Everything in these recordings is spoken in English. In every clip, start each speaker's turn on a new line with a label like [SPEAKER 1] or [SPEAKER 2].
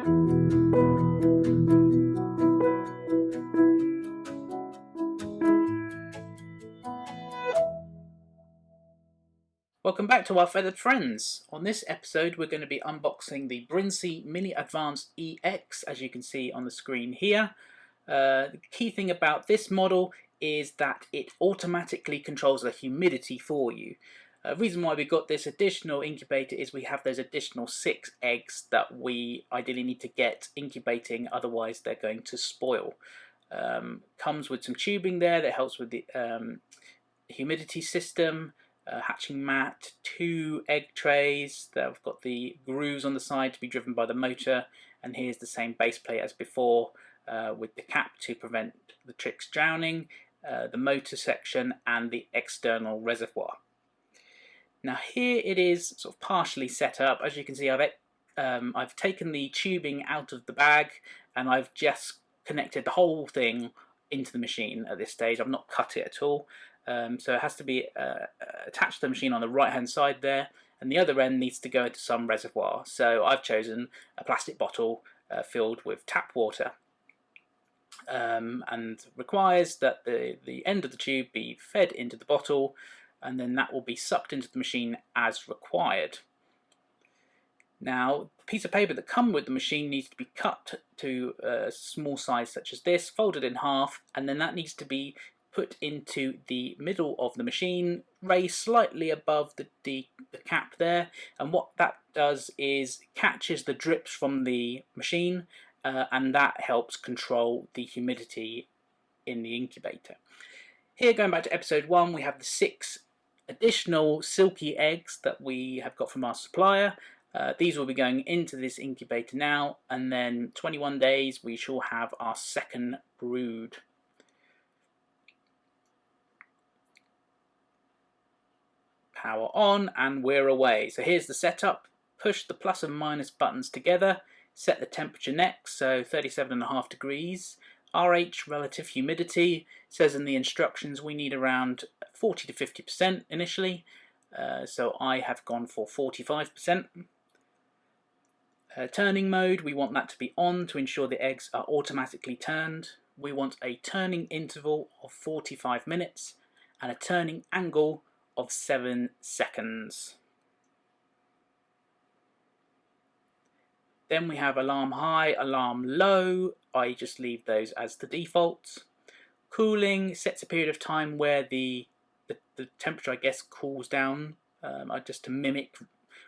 [SPEAKER 1] Welcome back to our feathered friends. On this episode we're going to be unboxing the Brinsea Mini Advanced EX, as you can see on the screen here. The key thing about this model is that it automatically controls the humidity for you. The reason why we got this additional incubator is we have those additional 6 eggs that we ideally need to get incubating, otherwise they're going to spoil. Comes with some tubing there that helps with the humidity system. Hatching mat, 2 egg trays that have got the grooves on the side to be driven by the motor, and here's the same base plate as before with the cap to prevent the chicks drowning, the motor section and the external reservoir. Now here it is sort of partially set up. As you can see, I've taken the tubing out of the bag and I've just connected the whole thing into the machine at this stage. I've not cut it at all. So it has to be attached to the machine on the right hand side there, and the other end needs to go into some reservoir. So I've chosen a plastic bottle filled with tap water, and requires that the end of the tube be fed into the bottle, and then that will be sucked into the machine as required. Now, the piece of paper that comes with the machine needs to be cut to a small size such as this, folded in half, and then that needs to be put into the middle of the machine, raised slightly above the cap there, and what that does is catches the drips from the machine, and that helps control the humidity in the incubator. Here, going back to episode 1, we have the 6 additional silky eggs that we have got from our supplier. These will be going into this incubator now, and then 21 days we shall have our second brood. Power on and we're away. So here's the setup. Push the plus and minus buttons together, set the temperature next, so 37.5 degrees. RH, relative humidity, says in the instructions we need around 40 to 50% initially, so I have gone for 45%. Turning mode, we want that to be on to ensure the eggs are automatically turned. We want a turning interval of 45 minutes and a turning angle of 7 seconds. Then we have alarm high, alarm low. I just leave those as the defaults. Cooling sets a period of time where the temperature, I guess, cools down, just to mimic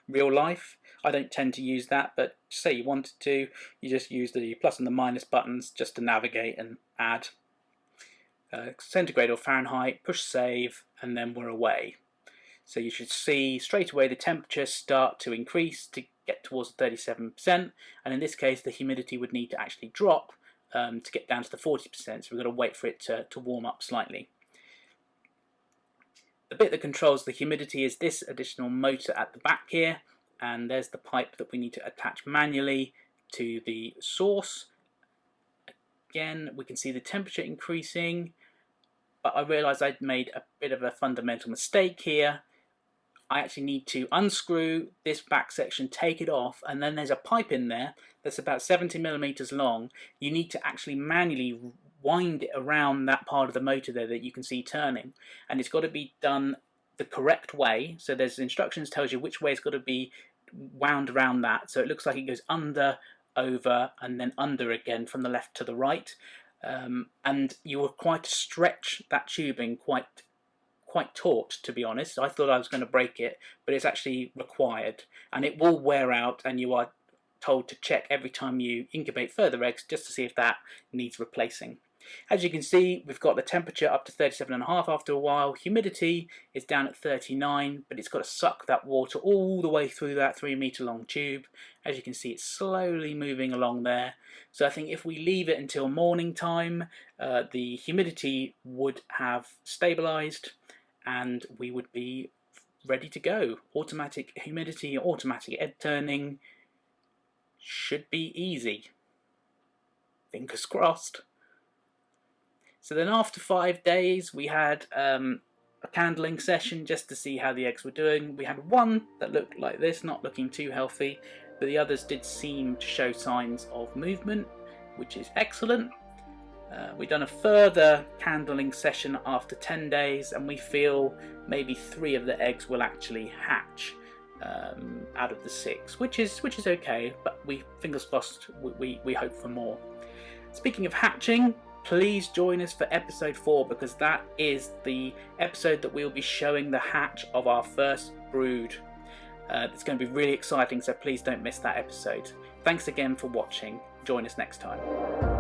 [SPEAKER 1] real life. I don't tend to use that, but say you wanted to, you just use the plus and the minus buttons just to navigate and add. Centigrade or Fahrenheit, push save, and then we're away. So you should see straight away the temperature start to increase to get towards 37%, and in this case the humidity would need to actually drop to get down to the 40%, so we've got to wait for it to warm up slightly. The bit that controls the humidity is this additional motor at the back here, and there's the pipe that we need to attach manually to the source. Again, we can see the temperature increasing, but I realised I'd made a bit of a fundamental mistake here. I actually need to unscrew this back section, take it off, and then there's a pipe in there that's about 70mm long. You need to actually manually wind it around that part of the motor there that you can see turning, and it's got to be done the correct way. So there's instructions tells you which way it's got to be wound around that, so it looks like it goes under, over, and then under again from the left to the right, and you are required to stretch that tubing quite taut, to be honest. I thought I was going to break it, but it's actually required, and it will wear out, and you are told to check every time you incubate further eggs just to see if that needs replacing. As you can see, we've got the temperature up to 37.5 after a while. Humidity is down at 39, but it's got to suck that water all the way through that 3-meter long tube. As you can see, it's slowly moving along there. So I think if we leave it until morning time, the humidity would have stabilized and we would be ready to go. Automatic humidity, automatic egg turning should be easy. Fingers crossed. So then after 5 days we had a candling session just to see how the eggs were doing. We had one that looked like this, not looking too healthy, but the others did seem to show signs of movement, which is excellent. We've done a further candling session after 10 days, and we feel maybe 3 of the eggs will actually hatch out of the 6, which is okay, but we, fingers crossed, we hope for more. Speaking of hatching, please join us for episode 4, because that is the episode that we'll be showing the hatch of our first brood. It's going to be really exciting, so please don't miss that episode. Thanks again for watching. Join us next time.